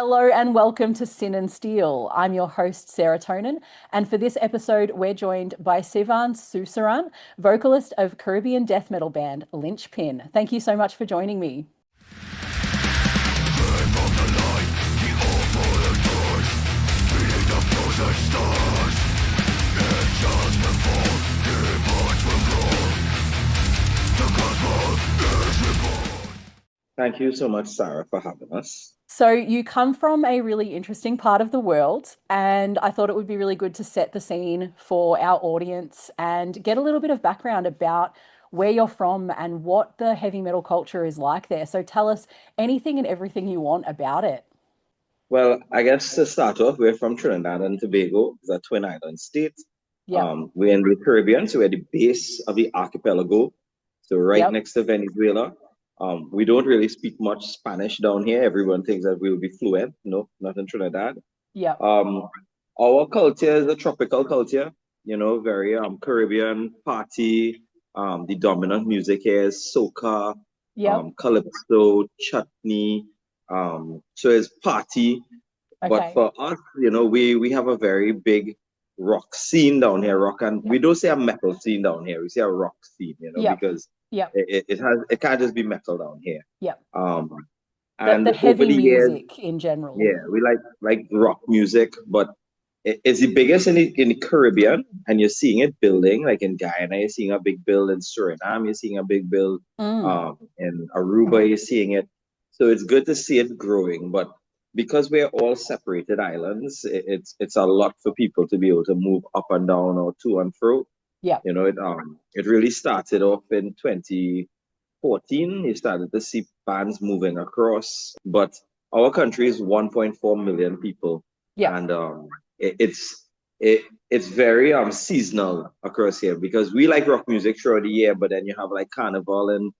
Hello and welcome to Sin and Steel. I'm your host, Sarah-Tonin, and for this episode, we're joined by Sievan Siewsarran, vocalist of Caribbean death metal band Lynchpin. Thank you so much for joining me. Thank you so much, Sarah, for having us. So you come from a really interesting part of the world, and I thought it would be really good to set the scene for our audience and get a little bit of background about where you're from and what the heavy metal culture is like there. So tell us anything and everything you want about it. Well, I guess to start off, we're from Trinidad and Tobago. It's a twin island state. Yep. We're in the Caribbean, so we're at the base of the archipelago, so right Yep. next to Venezuela. We don't really speak much Spanish down here. Everyone thinks that we'll be fluent. No, not in Trinidad. Yep. Our culture is a tropical culture, very Caribbean party. The dominant music here is soca, Yep. calypso, chutney. So it's party. But Okay. for us, we have a very big rock scene down here. Rock, and Yep. we don't say a metal scene down here. We say a rock scene, Yep. because Yep. it can't just be metal down here. Yep. Um, The and over heavy the years, music in general. yeah, we like rock music, but it's the biggest in the Caribbean, and you're seeing it building. Like in Guyana, you're seeing a big build. In Suriname, you're seeing a big build. Mm. In Aruba, you're seeing it. So it's good to see it growing. But because we're all separated islands, it's a lot for people to be able to move up and down or to and fro. Yep. It really started off in 2014. You started to see bands moving across, but our country is 1.4 million people, Yep. and it, it's it's very seasonal across here because we like rock music throughout the year, but then you have like Carnival in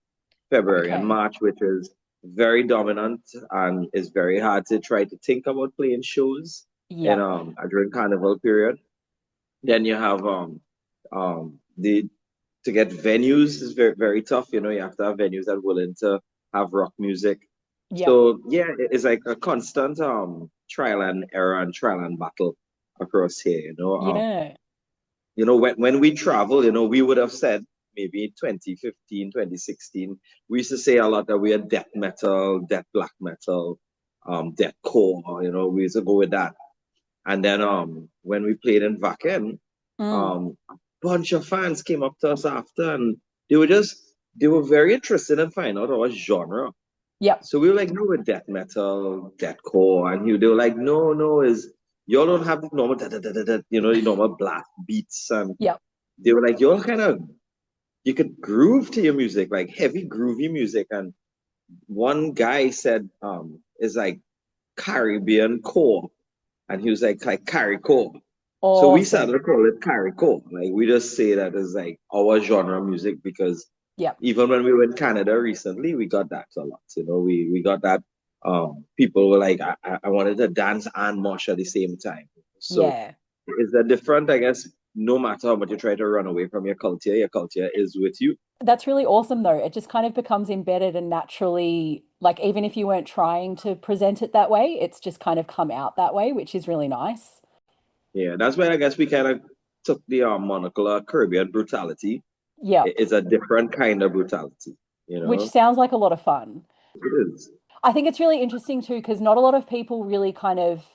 February and Okay. March, which is very dominant and it's very hard to try to think about playing shows in Yep. during Carnival period. Then you have the to get venues is very tough. You have to have venues that are willing to have rock music. Yep. So yeah, it's like a constant trial and error and trial and battle across here. Yeah. When we travel, we would have said maybe 2015, 2016, we used to say a lot that we are death metal, death black metal, death core. We used to go with that. And then when we played in Wacken, Mm. a bunch of fans came up to us after and they were very interested in finding out our genre. Yep. So we were like, no, we're death metal, deathcore. And they were like, no, is y'all don't have the normal da, da, da, da, da, the normal blast beats. And Yep. they were like, you could groove to your music, like heavy groovy music. And one guy said, it's like Caribbean core. And he was like caricore. So we started Awesome. to call it caricore. Like we just say that as like our genre of music because Yep. even when we were in Canada recently, we got that a lot. We got that. People were like, I wanted to dance and mosh at the same time. So Yeah. it's a different, I guess. No matter how much you try to run away from your culture is with you. That's really awesome though. It just kind of becomes embedded and naturally, like even if you weren't trying to present it that way, it's just kind of come out that way, which is really nice. Yeah, that's why I guess we kind of took the moniker Caribbean Brutality. Yep. It's a different kind of brutality. You Which know, sounds like a lot of fun. it is. I think it's really interesting too, because not a lot of people really kind of,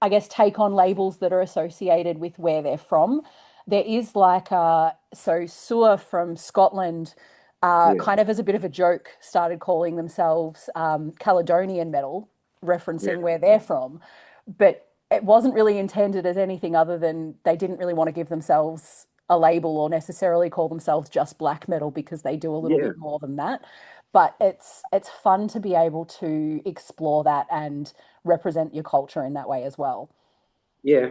I guess, take on labels that are associated with where they're from. There is like so Sewer from Scotland, Yeah, kind of as a bit of a joke, started calling themselves Caledonian metal, yeah, referencing where they're from. But it wasn't really intended as anything other than they didn't really want to give themselves a label or necessarily call themselves just black metal because they do a little yeah. bit more than that. But it's fun to be able to explore that and represent your culture in that way as well. Yeah,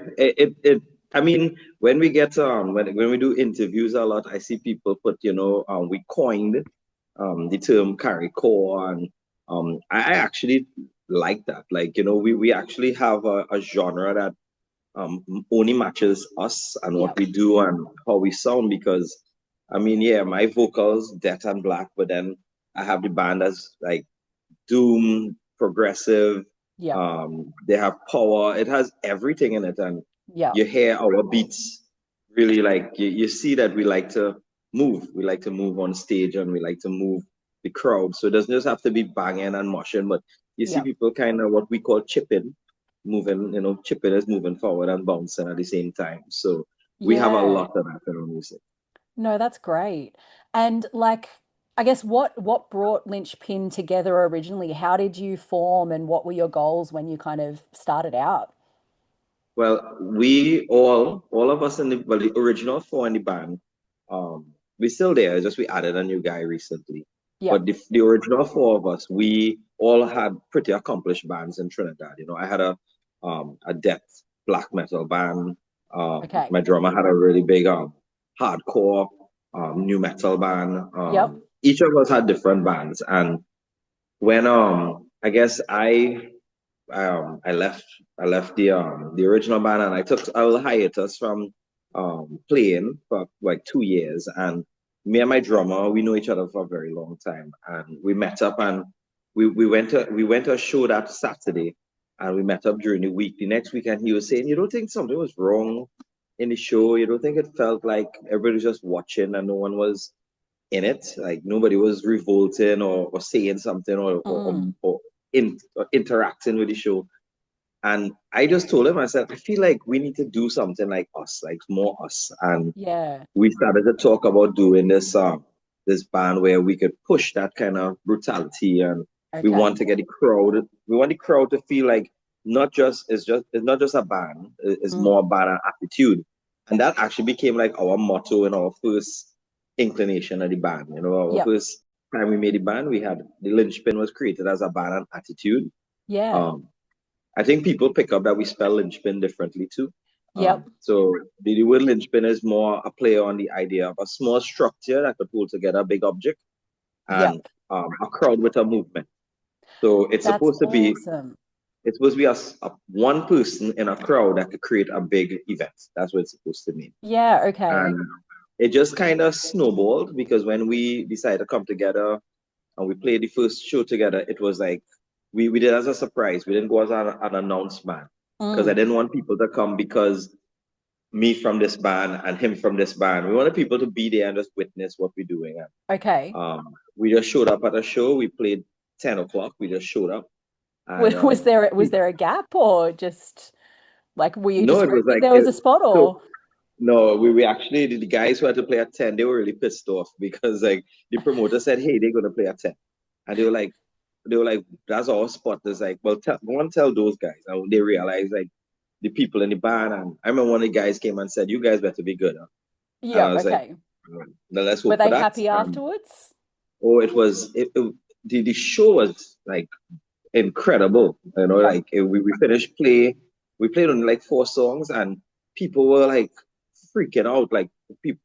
I mean, when we get when we do interviews a lot, I see people put, we coined the term caricore, and I actually like that. Like, we actually have a genre that only matches us and what Yep. we do and how we sound because I mean, yeah, my vocals death and black, but then I have the band as like doom, progressive, Yeah. They have power. It has everything in it, and Yeah. you hear our beats really like you see that we like to move. We like to move on stage, and we like to move the crowd. So it doesn't just have to be banging and moshing, but you see Yeah. people kind of what we call chipping, moving. You know, chipping is moving forward and bouncing at the same time. So we have a Yeah. lot of that in our music. No, that's great. And like, I guess what brought Lynchpin together originally? How did you form and what were your goals when you kind of started out? Well, all of us in the original four in the band, we're still there. Just we added a new guy recently. Yeah. But the original four of us, we all had pretty accomplished bands in Trinidad. You know, I had a death black metal band. Okay. My drummer had a really big hardcore new metal band. Yep. Each of us had different bands, and when I guess I left the original band and I took a little hiatus from playing for like 2 years, and me and my drummer, we know each other for a very long time, and we met up and we went to a show that Saturday, and we met up during the week. The next week, and he was saying, you don't think something was wrong in the show? You don't think it felt like everybody was just watching and no one was in it? Like nobody was revolting or saying something Mm. or interacting with the show. And I just told him, I said, I feel like we need to do something like us, like more us. And Yeah. we started to talk about doing this band where we could push that kind of brutality, and we want Okay. to get the crowd. We want the crowd to feel like it's not just a band. It's more Mm. about an attitude, and that actually became like our motto in our first inclination of the band. You know, our Yep. first time we made the band, we had the Lynchpin was created as a band and attitude. Yeah. Um, I think people pick up that we spell linchpin differently too. Yep. So the word linchpin is more a play on the idea of a small structure that could hold together a big object and Yep. a crowd with a movement. So That's awesome. it's supposed to be one person in a crowd that could create a big event. That's what it's supposed to mean. Yeah. Okay. And it just kind of snowballed because when we decided to come together and we played the first show together, it was like we did as a surprise. We didn't go as an announcement because I Mm. didn't want people to come because me from this band and him from this band. We wanted people to be there and just witness what we're doing. And, Okay. we just showed up at a show. We played 10 o'clock. We just showed up, and Was there a gap or just like were you no, just it was hoping like there was a spot so. or? No, we actually the guys who had to play at 10. They were really pissed off because like the promoter said, "Hey, they're gonna play at 10," and they were like, "That's our spot." It's like, well, go and tell those guys. And they realized like the people in the band. And I remember one of the guys came and said, "You guys better be good." Huh? And I Yep. was like, Okay. "Now let's Were hope for they that." happy afterwards? Oh, the show was like incredible. You know, Yep. like we finished play, we played on like 4 songs, and people were like freaking out. Like people,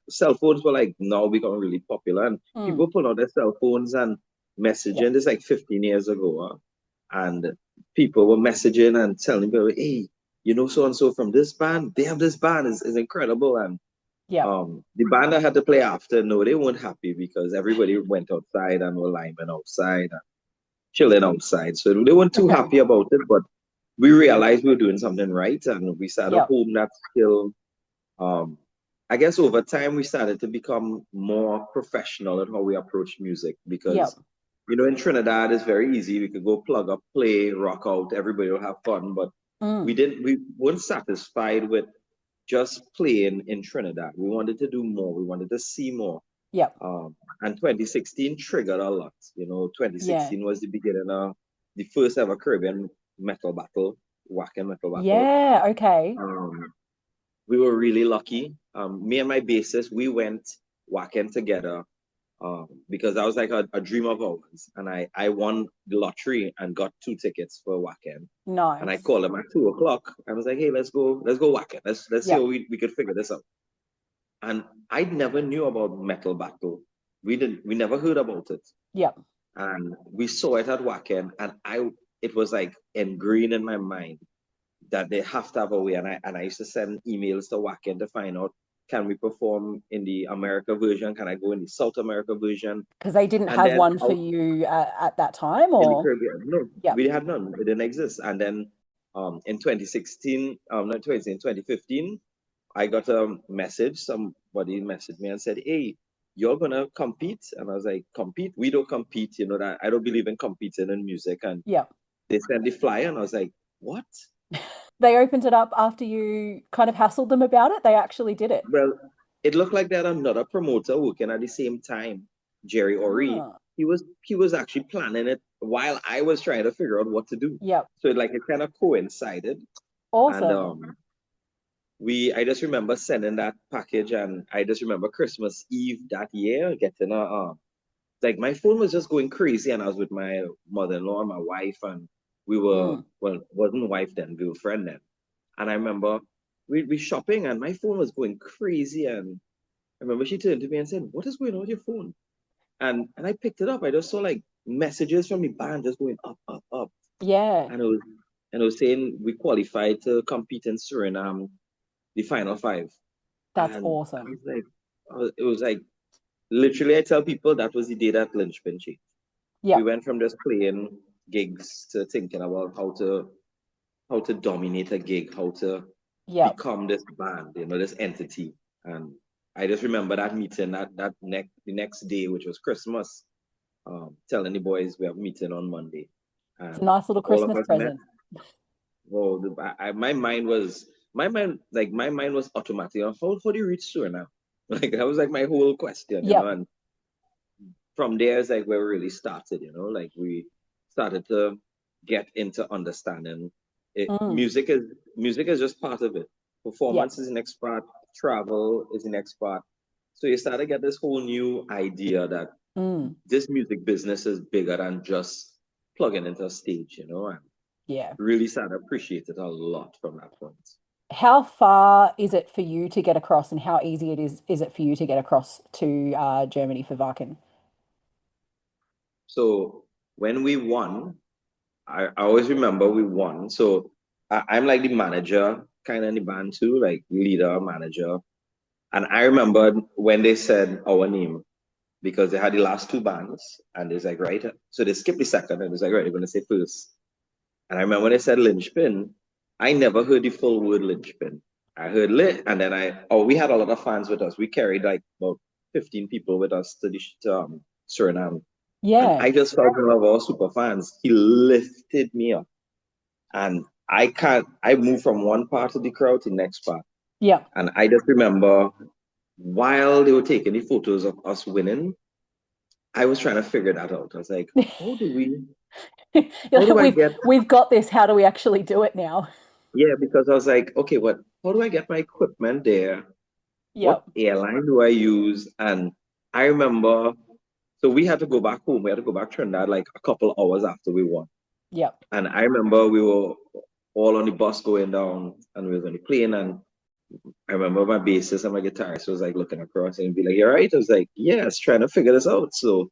cell phones were like now becoming really popular, and people Mm. put out their cell phones and Yep. messaging. This like 15 years ago, and people were messaging and telling people, "Hey, you know so and so from this band. They have this band is incredible." And Yep. the band I had to play after, no, they weren't happy because everybody went outside and were lining outside and chilling outside. So they weren't too Okay. happy about it, but we realized we were doing something right and we started Yep. home that skill. Um, I guess over time we started to become more professional at how we approach music Yep. because you know in Trinidad it's very easy. We could go plug up, play, rock out, everybody will have fun, but Mm. we weren't satisfied with just playing in Trinidad. We wanted to do more. We wanted to see more. Yep. And 2016 triggered a lot. You know, Yeah. 2016 was the beginning of the first ever Caribbean metal battle, Wacken metal battle. Yeah. Okay. Um, we were really lucky. Me and my bassist, we went Wacken together because that was like a dream of ours. And I won the lottery and got 2 tickets for Wacken. And I Nice. called him at 2 o'clock. I was like, hey, let's go Wacken. Let's see how Yep. we could figure this out. And I never knew about metal battle. We never heard about it. Yep. And we saw it at Wacken, and it was like ingrained in my mind that they have to have a way. And I used to send emails to Wacken to find out, can we perform in the America version? Can I go in the South America version? Because they didn't And have then one for out you at that time, in the or Caribbean, no, yeah, we had none. It didn't exist. And then in 2016, not 20, in 2015, I got a message. Somebody messaged me and said, "Hey, you're gonna compete?" And I was like, "Compete? We don't compete. You know that I don't believe in competing in music." And yeah. they sent the flyer, and I was like, "What?" They opened it up after you kind of hassled them about it. They actually did it. Well, it looked like they had another promoter working at the same time, Jerry Ori. Ah, He was actually planning it while I was trying to figure out what to do. yep. So it kind of coincided. And Awesome. I just remember sending that package, and I just remember Christmas Eve that year getting like my phone was just going crazy, and I was with my mother-in-law and my wife, and we were, Mm, well, wasn't wife then, girlfriend then. And I remember we'd be shopping, and my phone was going crazy, and I remember she turned to me and said, "What is going on with your phone?" And I picked it up. I just saw like messages from the band just going up, up, up. yeah, And it was saying we qualified to compete in Suriname, the final five. that's And I was awesome. like, it was like literally I tell people that was the day that Lynchpin changed. We Yep, went from just playing gigs to thinking about how to dominate a gig, how to yep. become this band, this entity. And I just remember that meeting the next day, which was Christmas, telling the boys we have a meeting on Monday. It's a And nice little all of Christmas us met. present. Well, my mind was automatic on how do you reach Suriname? Like that was like my whole question. Yep. And from there is like where we really started, like we started to get into understanding it. Mm, Music is just part of it. yep. Performance is the next part, travel is the next part. So you start to get this whole new idea that Mm, this music business is bigger than just plugging into a stage, and yeah. really start to appreciate it a lot from that point. How far is it for you to get across, and how easy is it for you to get across to Germany for Wacken? So when we won, I always remember we won. So I'm like the manager, kind of in the band too, like leader, manager. And I remember when they said our name because they had the last two bands, and it's like, right. So they skipped the second, and it's like, right, they're going to say first. And I remember when they said Lynchpin, I never heard the full word Lynchpin. I heard lit, and then we had a lot of fans with us. We carried like about 15 people with us to Suriname. And Yeah. I just felt one of our super fans. He lifted me up. And I moved from one part of the crowd to the next part. Yep. And I just remember while they were taking the photos of us winning, I was trying to figure that out. I was like, how do we, You're how like, do I get, we've got this. How do we actually do it now? yeah, because I was like, okay, how do I get my equipment there? What Yep. airline do I use? And I remember, so we had to go back home. We had to go back to Trinidad like a couple hours after we won. Yep. And I remember we were all on the bus going down, and we were on the plane. And I remember my bassist and my guitarist was like looking across and be like, "You all right?" I was like, "Yes, trying to figure this out." So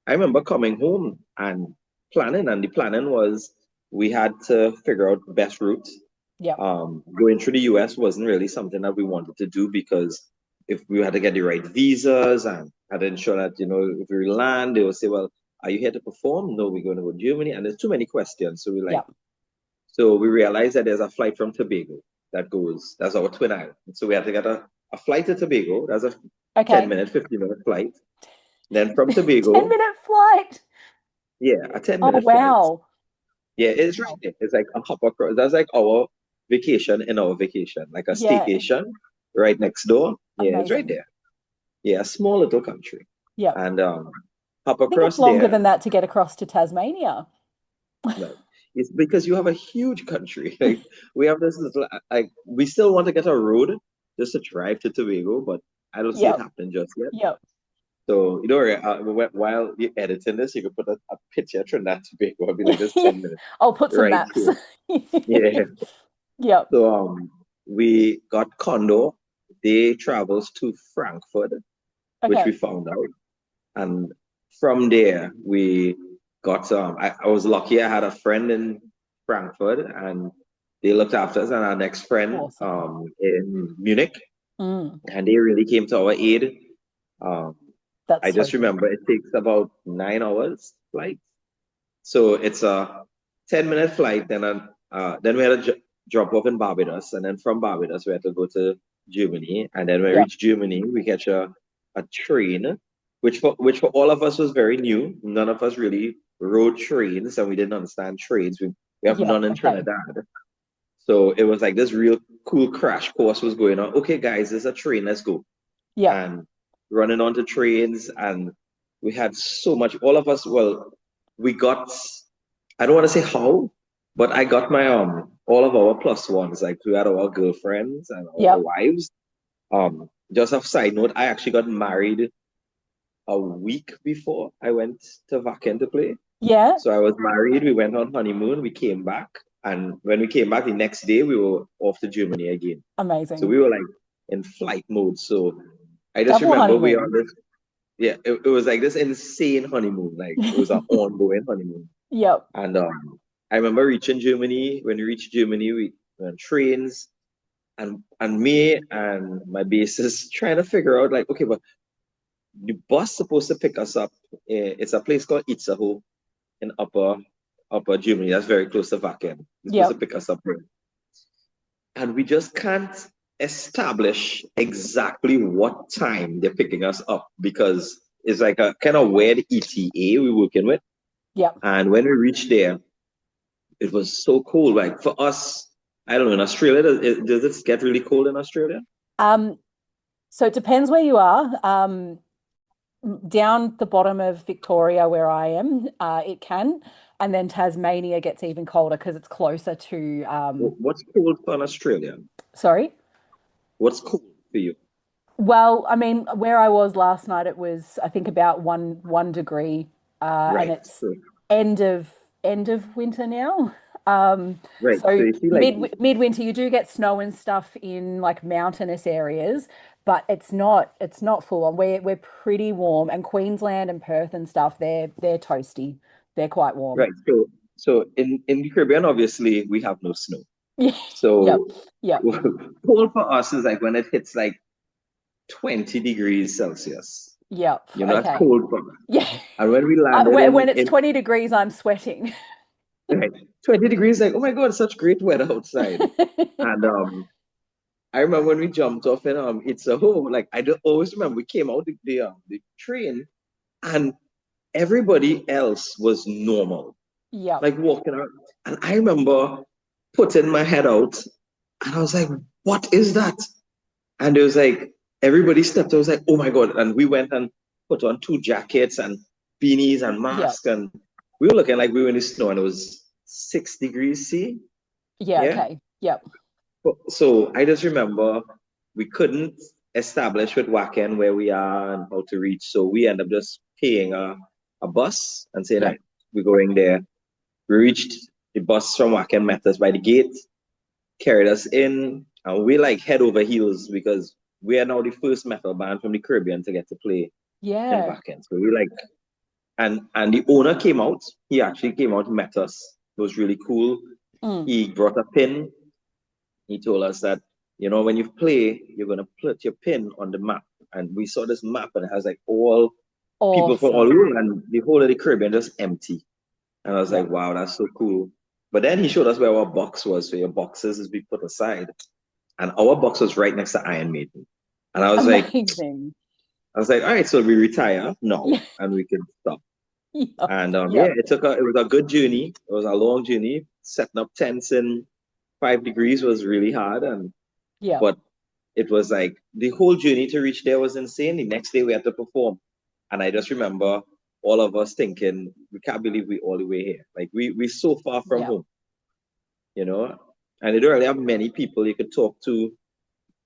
I remember coming home and planning, and the planning was we had to figure out the best route. Yep. Going through the US wasn't really something that we wanted to do because if we had to get the right visas and had to ensure that, if we land, they would say, "Well, are you here to perform?" "No, we're going to go to Germany." And there's too many questions. Yep. So we realized that there's a flight from Tobago that's our twin island. So we had to get a flight to Tobago. That's a 10 Okay. minute, 15-minute flight. Then from 10 Tobago, minute flight. yeah, a 10 Oh, minute flight. wow. Yeah, it's right there. It's like a hop across. That's like our vacation in our vacation, like a Yeah. staycation right next door. Yeah, it's right Amazing. there. Yeah, a small little country. Yep. And hop I think it's across longer there. than that to get across to Tasmania. No, it's because you have a huge country. Like we have this little, like we still want to get a road just to drive to Tobago, but I don't see it Yep. happening just yet. Yep. So while you're editing this, you could put a picture of Trinidad and Tobago. I'll be like, this 10 minutes I'll put some right maps. here. Yeah. Yep. So we got Condor. They travels to Frankfurt, which we Okay. found out. And from there, we got I was lucky. I had a friend in Frankfurt, and they looked after us. And our next friend Awesome. in Munich, and they really came to our aid. Um, That's I so just good. remember it takes about 9 hours flight. So it's a 10-minute flight, then we had a drop off in Barbados, and then from Barbados we had to go to Germany, and then when we Yep. reached Germany, we catch a train, which for all of us was very new. None of us really rode trains, and we didn't understand trains. We have Yep. none in Okay. Trinidad, so it was like this real cool crash course was going on. Okay, guys, there's a train, let's go. Yep. And running onto trains, and we had so much. All of us, well, we got. I don't want to say how, but I got my all of our plus ones. Like we had our girlfriends and our Yep. wives. Just a side note, I actually got married a week before I went to Wacken to play. Yeah. So I was married. We went on honeymoon. We came back, and when we came back the next day, we were off to Germany again. So Amazing. we were like in flight mode. So I just Double remember we were on honeymoon. this. Yeah, it was like this insane honeymoon. Like it was an ongoing honeymoon. Yep. And I remember reaching Germany. When we reached Germany, we went on trains, and me and my bassist trying to figure out like, okay, but the bus supposed to pick us up. It's a place called Itzehoe in upper Germany. That's very close to Wacken. It's supposed to Yep. pick us up there, and we just can't establish exactly what time they're picking us up because it's like a kind of weird ETA we're working with. Yep. And when we reached there, it was so cold. Like for us, I don't know, in Australia, does it get really cold in Australia? Um, so it depends where you are. Down the bottom of Victoria, where I am, it can, and then Tasmania gets even colder because it's closer to. What's cold for Australia? Sorry. What's cold for you? Well, I mean, where I was last night, it was I think about one degree, and Right. it's So, end of end of winter now. right. So So you see, like, midwinter, you do get snow and stuff in like mountainous areas, but it's not full on. We're pretty warm, and Queensland and Perth and stuff, they're toasty. They're quite warm. right. So in the Caribbean, obviously, we have no snow. Yeah. Yep. So Yep. cold for us is like when it hits like 20 degrees Celsius. Yep. You know, that's Okay. cold for us. Yeah. And when we landed When it's in 20 degrees, I'm sweating. right, 20 degrees, like, oh my God, such great weather outside. And I remember when we jumped off in it's a home. Like I do always remember we came out the train and everybody else was normal, Yep. like walking around. And I remember putting my head out and I was like, what is that? And it was like everybody stepped. I was like, oh my God. And we went and put on two jackets and beanies and Yep. masks. And we were looking like we were in the snow and it was 6 degrees C. Yeah. Yeah. Okay. Yep. So I just remember we couldn't establish with Wacken where we are and how to reach. So we end up just paying a bus and saying, Yep. right, we're going there. We reached the bus from Wacken, met us by the gate, carried us in, and we like head over heels because we are now the first metal band from the Caribbean to get to play in Yeah. Wacken. So we like, and the owner came out. He actually came out and met us. It was really cool. Mm. He brought a pin. He told us that, when you play, you're going to put your pin on the map. And we saw this map and it has like all people from all Awesome. over and the whole of the Caribbean just empty. And I was like, Yep. wow, that's so cool. But then he showed us where our box was. So your boxes is be put aside. And our box was right next to Iron Maiden. And Amazing. I was like, all right, so we retire now Yeah. and we can stop. Yep. And yeah, Yep. it was a good journey. It was a long journey. Setting up tents in 5 degrees was really hard. Yep. But it was like the whole journey to reach there was insane. The next day we had to perform. And I just remember all of us thinking, we can't believe we all the way here. Like we so far from Yep. home, you know? And you don't really have many people you could talk to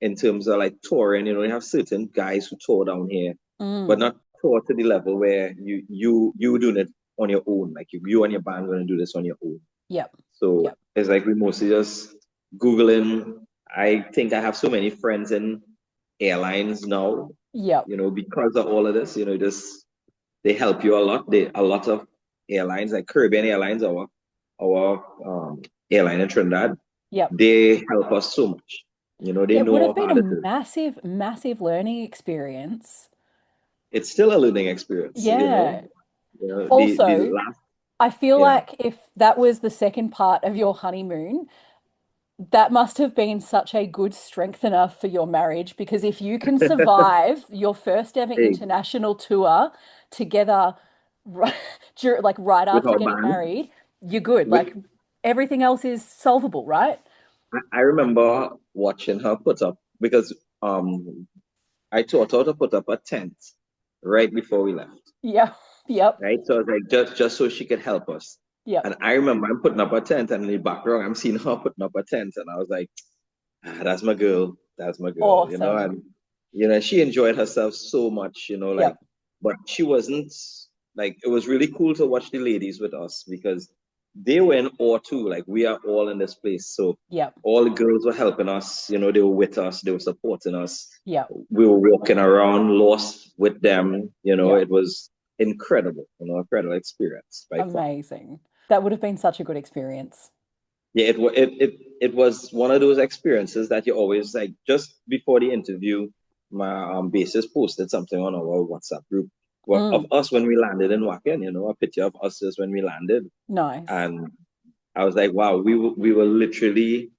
in terms of like touring. You have certain guys who tour down here, but Mm. not tour to the level where you doing it on your own. Like you and your band gonna do this on your own. Yep. So Yep. it's like we mostly just Googling. I think I have so many friends in airlines now, Yep. because of all of this, just they help you a lot. A lot of airlines, like Caribbean Airlines, our airline in Trinidad, Yep. they help us so much. You know, they Yeah, it would know have how been hard it a is. massive, massive learning experience. It's still a learning experience, you know. Yeah. You know, the Also, last, I feel yeah. like if that was the second part of your honeymoon, that must have been such a good strengthener for your marriage because if you can survive your first ever Hey, international tour together, right, like right with after our getting band, married, you're good. with Like everything else is solvable, right? I remember watching her put up because um I taught her to put up a tent right before we left. Yeah. Yep. Right? So I was like, just so she could help us. Yep. And I remember I'm putting up a tent, and in the background, I'm seeing her putting up a tent, and I was like, ah, that's my girl, that's my girl, you know. Awesome. And she enjoyed herself so much, you know, like, Yep. but she wasn't like it was really cool to watch the ladies with us because they were in awe too. Like we are all in this place, so Yep. all the girls were helping us, you know, they were with us, they were supporting us. Yep. We were walking around lost with them, you know, Yep. it was incredible, incredible experience by far. Amazing. That would have been such a good experience. Yeah, it was one of those experiences that you always like. Just before the interview, my bassist posted something on our WhatsApp group of Mm, us when we landed in Wacken, a picture of us just when we landed. nice. And I was like, wow, we were literally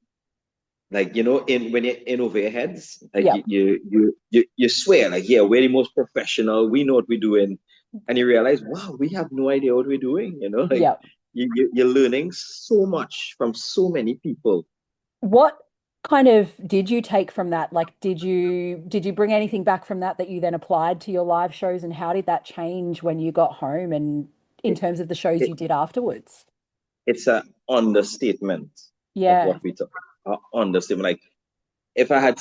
like, in when you're in over your heads, like Yep. you swear, like, yeah, we're the most professional, we know what we're doing. And you realize, wow, we have no idea what we're doing, like Yep. you're learning so much from so many people. What kind of did you take from that? Like, did you bring anything back from that that you then applied to your live shows, and how did that change when you got home and in It, terms of the shows it you did afterwards? it's a understatement of Yeah. what we took. Understatement. Like if I had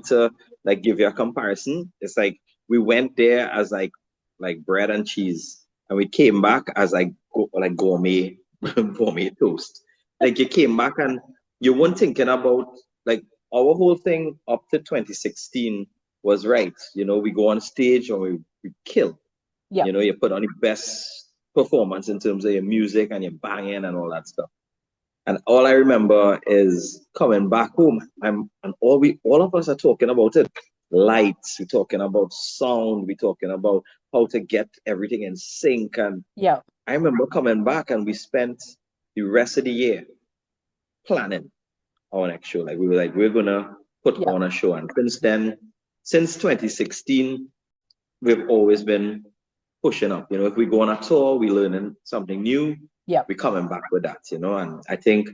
to like give you a comparison, it's like we went there as like bread and cheese, and we came back as like gourmet gourmet toast. Like you came back and you weren't thinking about like our whole thing up to 2016 was right. We go on stage and we kill. Yep. You put on the best performance in terms of your music and your banging and all that stuff. And all I remember is coming back home, and all of us are talking about it. Lights, we're talking about sound, we're talking about how to get everything in sync. And Yep. I remember coming back and we spent the rest of the year planning our next show. Like we were like, we're gonna put Yep. on a show. And since then, since 2016, we've always been pushing up. If we go on a tour, we learning something new, Yep. we coming back with that. And I think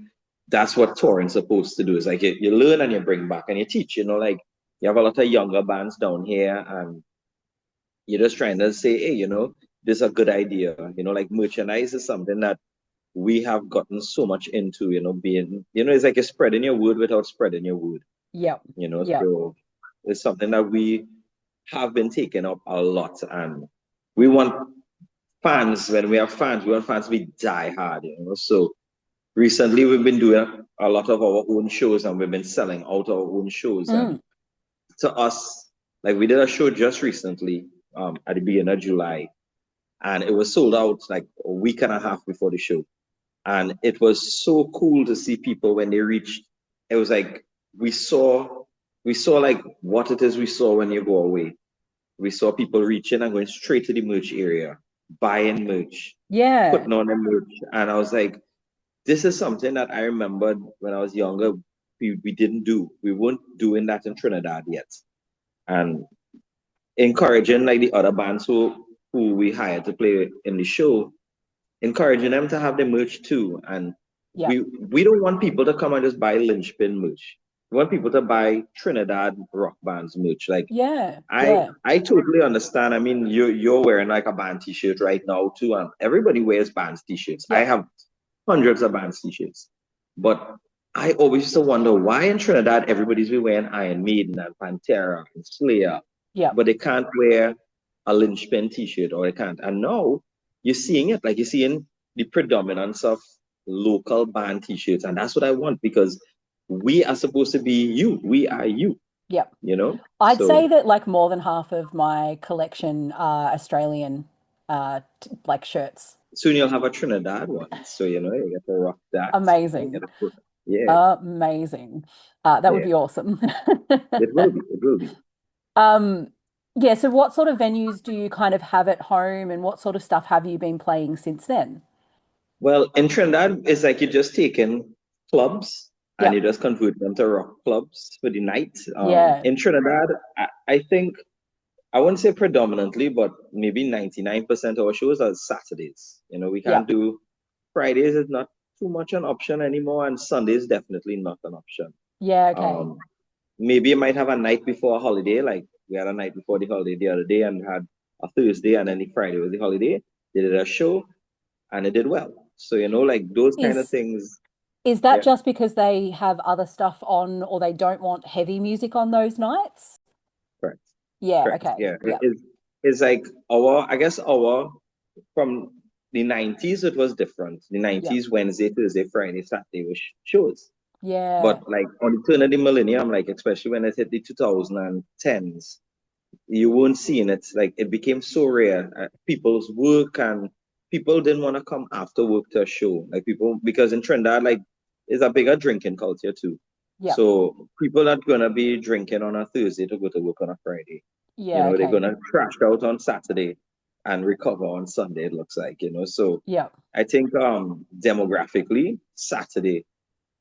that's what touring's supposed to do. Is like you learn and you bring back and you teach. Like you have a lot of younger bands down here, and you're just trying to say, hey, this is a good idea. Like merchandise is something that we have gotten so much into. Being, it's like you're spreading your word without spreading your word. Yep. Yep. So it's something that we have been taking up a lot, and we want fans. When we have fans, we want fans to be die hard. So recently we've been doing a lot of our own shows, and we've been selling out our own shows. And Mm, to us, like we did a show just recently, at the beginning of July, and it was sold out like a week and a half before the show. And it was so cool to see people when they reached. It was like we saw we saw like what it is we saw when you go away. We saw people reaching and going straight to the merch area, buying merch, yeah. putting on the merch. And I was like, this is something that I remembered when I was younger, we didn't do. We weren't doing that in Trinidad yet. And encouraging like the other bands who we hired to play in the show, encouraging them to have the merch too. And Yep. we don't want people to come and just buy Lynchpin merch. We want people to buy Trinidad rock bands merch. Like Yeah. I Yeah. I totally understand. I mean, you're wearing like a band t-shirt right now too, and everybody wears bands t-shirts. I Yep. have hundreds of bands t-shirts. But I always used to wonder why in Trinidad everybody's been wearing Iron Maiden and Pantera and Slayer, Yep. but they can't wear a Lynchpin t-shirt, or they can't. And now you're seeing it, like you're seeing the predominance of local band t-shirts. And that's what I want, because we are supposed to be you. We are you, Yep. you know? I'd say So that like more than half of my collection are Australian like shirts. soon you'll have a Trinidad one. So, you get to rock that. You get Amazing. to put, Yeah, Amazing. That would yeah. be awesome. It will be. It will be. Um, yeah, so what sort of venues do you kind of have at home and what sort of stuff have you been playing since then? Well, in Trinidad, it's like you just take in clubs and you Yep. just convert them to rock clubs for the night. Yeah. In Trinidad, I think I wouldn't say predominantly, but maybe 99% of our shows are Saturdays. You know, we can't Yep. do Fridays is not too much an option anymore, and Sundays definitely not an option. Yeah, okay. Um, Maybe you might have a night before a holiday, like we had a night before the holiday the other day and had a Thursday and then the Friday was the holiday. They did a show and it did well. So, you know, like those kind of Is things. is that Yeah, just because they have other stuff on or they don't want heavy music on those nights? correct. Yeah, Correct. okay. Yeah. Yep. It's like I guess from the 90s, it was different. The Yep. 90s, Wednesday, Thursday, Friday, Saturday was shows. Yeah. But like on the turn of the millennium, like especially when it hit the 2010s, you weren't seeing it. Like it became so rare. People's work and people didn't want to come after work to a show. Like people, because in Trinidad, like, it's a bigger drinking culture too. Yep. So people are gonna be drinking on a Thursday to go to work on a Friday. You Yeah, know, they're okay. gonna crash out on Saturday and recover on Sunday, it looks like, you know. So Yep. I think demographically, Saturday,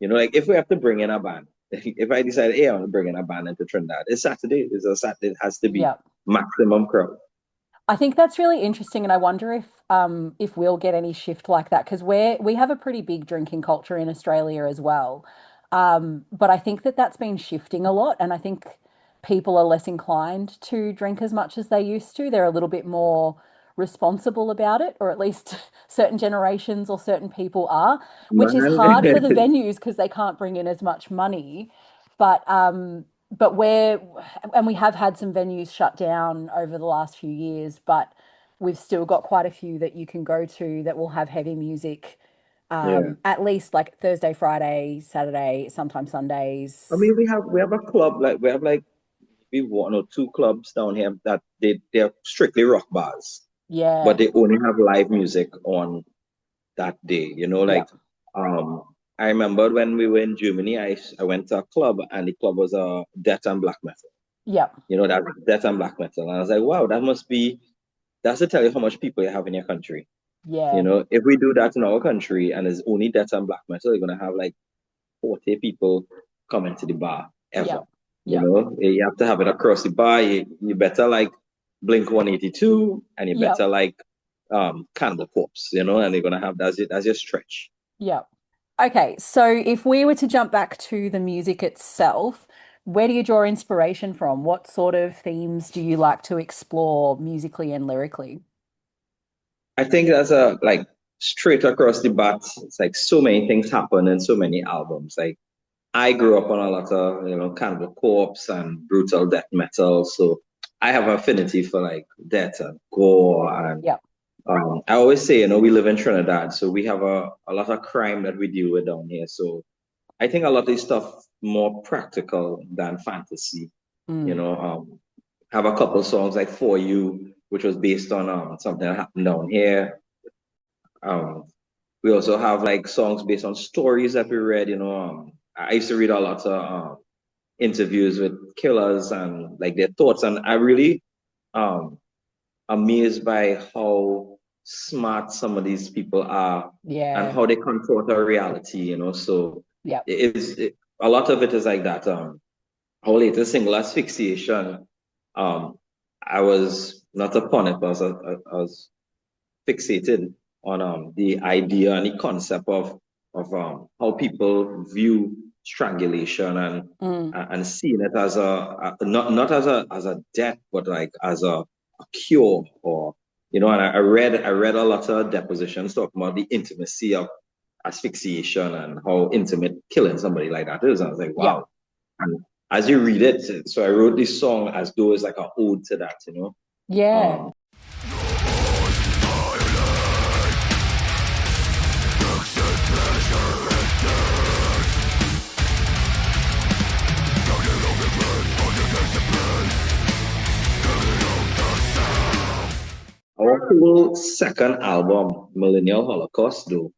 you know, like if we have to bring in a band, if I decide, hey, I want to bring in a band into Trinidad, it's Saturday. It's a Saturday. It has to be Yep. maximum crowd. I think that's really interesting, and I wonder if we'll get any shift like that because we have a pretty big drinking culture in Australia as well. But I think that that's been shifting a lot, and I think people are less inclined to drink as much as they used to. They're a little bit more responsible about it, or at least certain generations or certain people are, which is Man, hard for the venues because they can't bring in as much money. But we're and we have had some venues shut down over the last few years, but we've still got quite a few that you can go to that will have heavy music, yeah. at least like Thursday, Friday, Saturday, sometimes I Sundays. mean, we have a club, like we have like maybe one or two clubs down here that they're strictly rock bars, but Yeah, they only have live music on that day. You know, yeah, like um, I remember when we were in Germany, I went to a club and the club was a death and black metal. yeah, You know, that death and black metal, and I was like, wow, that's to tell you how much people you have in your country. You yeah, know, if we do that in our country and it's only death and black metal, you're gonna have like 40 people coming to the bar yeah, ever. You yeah, know, you have to have it across the bar. You better like Blink 182 and you yeah, better like Cannibal Corpse, you know, and they're gonna have that's your stretch. yeah. Okay, so if we were to jump back to the music itself, where do you draw inspiration from? What sort of themes do you like to explore musically and lyrically? I think that's a like straight across the bat. It's like so many things happen in so many albums. Like I grew up on a lot of, Cannibal Corpse and brutal death metal. So I have affinity for like death and gore. And Yeah, I always say, we live in Trinidad, so we have a lot of crime that we deal with down here. So I think a lot of this stuff more practical than fantasy. You mm, know, have a couple songs like For You, which was based on something that happened down here. Um, we also have like songs based on stories that we read. I used to read a lot of interviews with killers and like their thoughts, and I really um amazed by how smart some of these people are and yeah, how they confront our reality. So yeah, a lot of it is like that. Our latest single, Asphyxiation. I was not upon it, but I was fixated on the idea and the concept of how people view strangulation mm, and seeing it as not as a death, but like as a cure. Or and I read a lot of depositions talking about the intimacy of asphyxiation and how intimate killing somebody like that is. And I was like, yeah, wow. And as you read it, so I wrote this song as though it's like an ode to that. yeah. Um, our whole second album, Millennial Holocaust, though,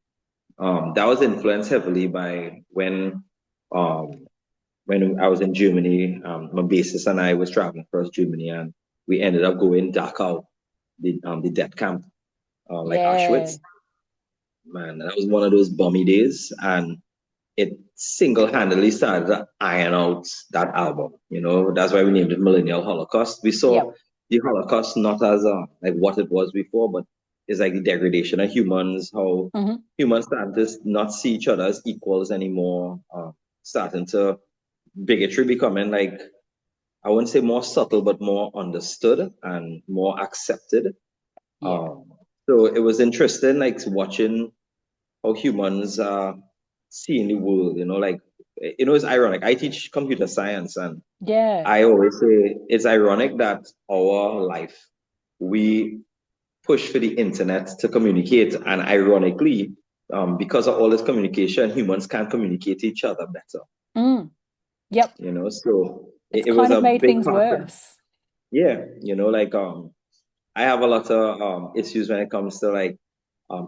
That was influenced heavily by um, when I was in Germany. My bassist and I was traveling across Germany, and we ended up going Dachau, the death camp, like Yeah. Auschwitz. Man, that was one of those bummy days, and it single-handedly started to iron out that album. You know, that's why we named it Millennial Holocaust. We saw Yep. the Holocaust not as like what it was before, but it's like the degradation of humans, how Hmm. humans started to not see each other as equals anymore, starting to bigotry becoming like, I wouldn't say more subtle, but more understood and more accepted. Yeah. So it was interesting, like watching how humans see in the world, you know, like, you know, it's ironic. I teach computer science, and Yeah. I always say it's ironic that our life, we push for the internet to communicate. And ironically, because of all this communication, humans can communicate each other better, Mm. Yep. you know, so It's it was kind of a made big things factor. worse. Yeah, you know, like I have a lot of issues when it comes to like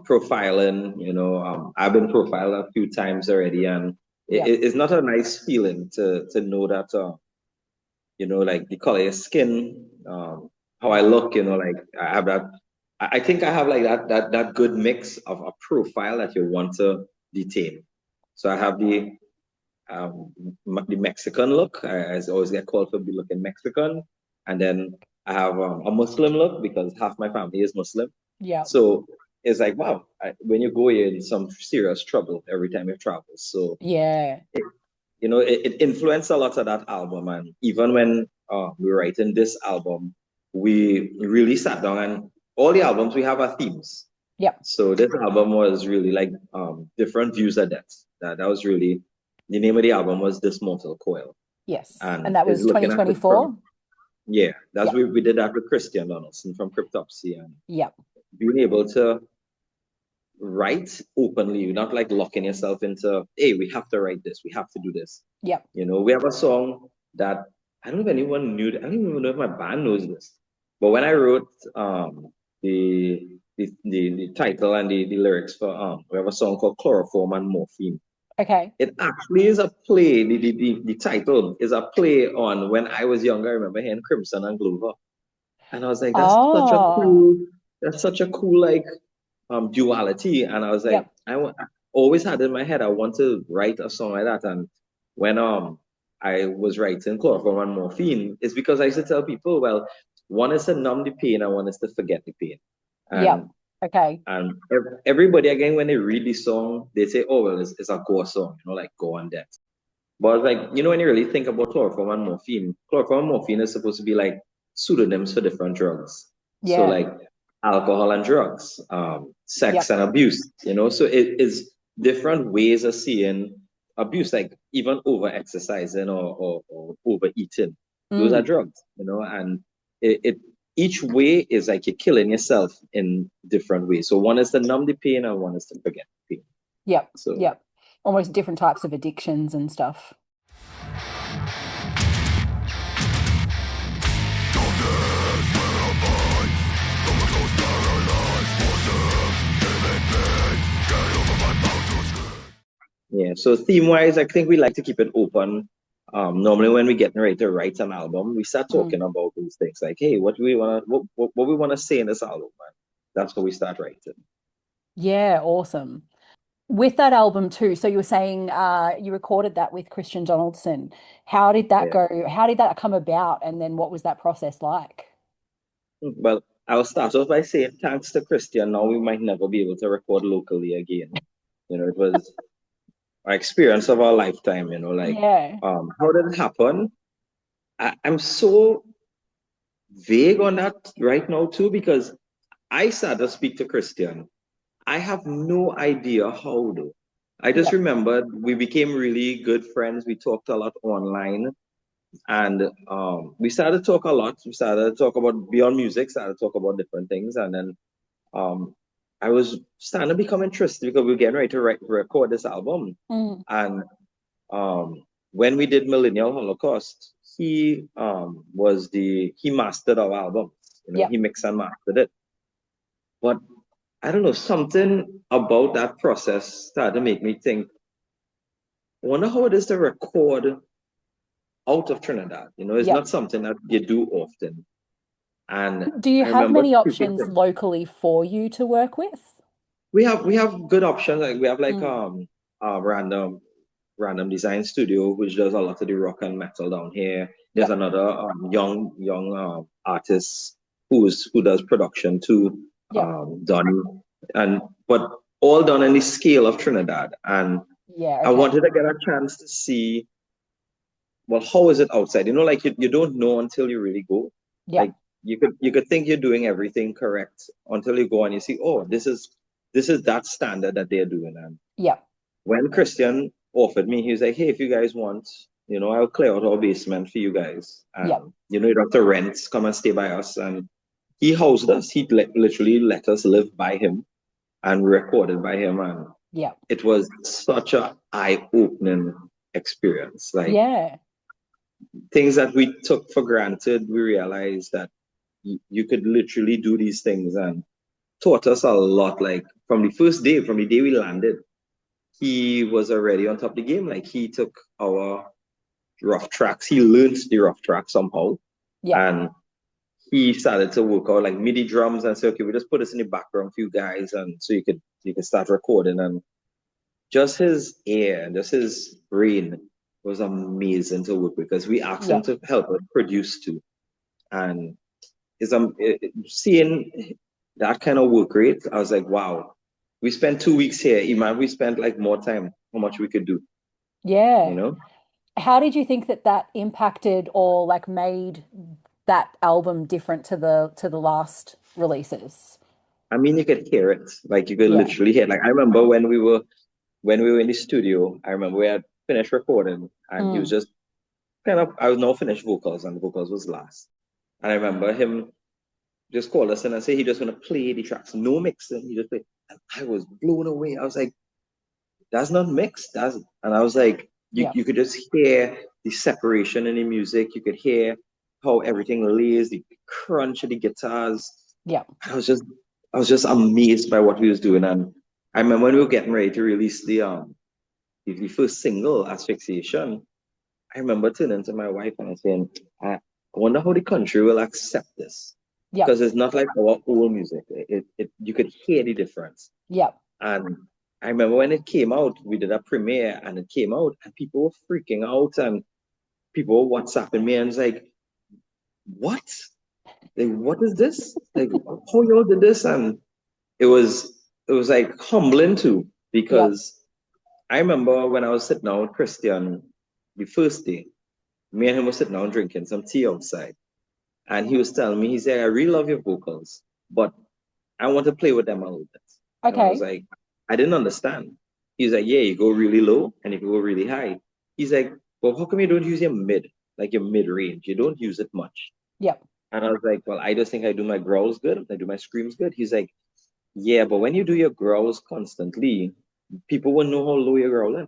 profiling. You know, I've been profiled a few times already, and Yep. it's not a nice feeling to know that you know, like the color of your skin, how I look. You know, like I have that. I think I have like that good mix of a profile that you want to detain. So I have um, the Mexican look. I always get called for be looking Mexican, and then I have a Muslim look because half my family is Muslim. Yep. So it's like, wow, when you go in some serious trouble every time you travel. So Yeah. you know, it influenced a lot of that album. And even when we were writing this album, we really sat down, and all the albums we have are themes. Yep. So this album was really like different views of death. That was really the name of the album was This Mortal Coil, Yes. And and that is was looking at it from, 2024. yeah, that's Yep. we did that with Christian Donaldson from Cryptopsy, and Yep. being able to write openly, not like locking yourself into, hey, we have to write this, we have to do this. Yep. You know, we have a song that I don't know if anyone knew. I don't even know if my band knows this. But when I wrote the title and the lyrics for we have a song called Chloroform and Morphine. Okay. It actually is a play. The title is a play on when I was younger. I remember hearing Crimson and Glover, and I was like, Oh. that's such a cool like duality. And I was like, Yep. I always had in my head I want to write a song like that. And when I was writing Chloroform and Morphine, it's because I used to tell people, well, one is to numb the pain and one is to forget the pain. Yep. And Okay. everybody again when they read the song, they say, oh well, it's a gore song, you know, like go on death. But like, you know, when you really think about chloroform and morphine is supposed to be like pseudonyms for different drugs. So Yeah. like alcohol and drugs, sex Yep. and abuse, you know. So it is different ways of seeing abuse, like even over exercising or overeating. Those are Mm. drugs, you know, and it each way is like you're killing yourself in different ways. So one is to numb the pain and one is to forget the pain. Yep. So Yep. Almost different types of addictions and stuff. yeah, so theme wise, I think we like to keep it open. Normally when we get ready to write an album, we start Mm. talking about these things like, hey, what do we want to what we want to say in this album, man. That's what we start writing. Yeah. Awesome. With that album too, so you were saying you recorded that with Christian Donaldson. How did that Yeah. go? How did that come about? And then what was that process like? Well, I'll start off by saying thanks to Christian, now we might never be able to record locally again. You know, it was our experience of our lifetime, you know, like Yeah. how did it happen? I'm so vague on that right now too, because I started to speak to Christian. I have no idea how though. I just Yep. remembered we became really good friends. We talked a lot online, and we started to talk a lot. We started to talk about beyond music, started to talk about different things, and then um, I was starting to become interested because we were getting ready to record this album. Mm. And when we did Millennial Holocaust, he mastered our album. You know, he Yep. mixed and mastered it. But I don't know, something about that process started to make me think, I wonder how it is to record out of Trinidad. It's Yep. not something that you do often. And Do you I have remember many speaking options to locally for you to work with? we have good options. Like we have like Mm. random design studio which does a lot of the rock and metal down here. There's Yep. another young artist who does production too, Yep. Donnie, and but all done in the scale of Trinidad. And Yeah. I Okay. wanted to get a chance to see, well, how is it outside? Like you don't know until you really go. Like Yep. you could think you're doing everything correct until you go and you see, oh, this is that standard that they're doing. And Yep. when Christian offered me, he was like, hey, if you guys want, I'll clear out our basement for you guys. Yep. And you don't have to rent, come and stay by us. And he housed us. He literally let us live by him and recorded by him. And Yep. it was such a eye-opening experience. Like Yeah. things that we took for granted, we realized that you could literally do these things, and taught us a lot. Like from the day we landed, he was already on top of the game. Like he took our rough tracks, he learned the rough track somehow, Yep. and he started to work out like MIDI drums and say, okay, we just put this in the background for you guys, and so you could start recording. And just his ear and just his brain was amazing to work with because we asked him Yep. to help us produce too. And seeing that kind of work rate, I was like, wow, we spent 2 weeks here. Imagine we spent like more time, how much we could do, you Yeah. know? How did you think that that impacted or like made that album different to the last releases? I mean, you could hear it. Like you could Yeah. literally hear it. Like I remember when we were in the studio, I remember we had finished recording and he was Mm. just I was now finished vocals and the vocals was last. And I remember him just call us in and say he just want to play the tracks, no mixing. He just played. And I was blown away. I was like, that's not mixed. And I was like, you, Yeah. you could just hear the separation in the music. You could hear how everything lays, the crunch of the guitars. Yeah. I was just I was just amazed by what he was doing. And I remember when we were getting ready to release the first single, Asphyxiation, I remember turning to my wife and saying, I wonder how the country will accept this. Yeah. Because it's not like our old music. You could hear the difference. Yeah. And I remember when it came out, we did a premiere and it came out and people were freaking out and people were WhatsApping me and it's like, what? Like, what is this? Like, how y'all did this? And it was like humbling too, Yeah. because I remember when I was sitting down with Christian the first day, me and him were sitting down drinking some tea outside. And he was telling me, he said, I really love your vocals, but I want to play with them a little bit. And I was Okay. like, I didn't understand. He's like, yeah, you go really low and you can go really high. He's like, well, how come you don't use your mid, like your mid range? You don't use it much. Yeah. And I was like, well, I just think I do my growls good. I do my screams good. He's like, yeah, but when you do your growls constantly, people will know how low you're growling.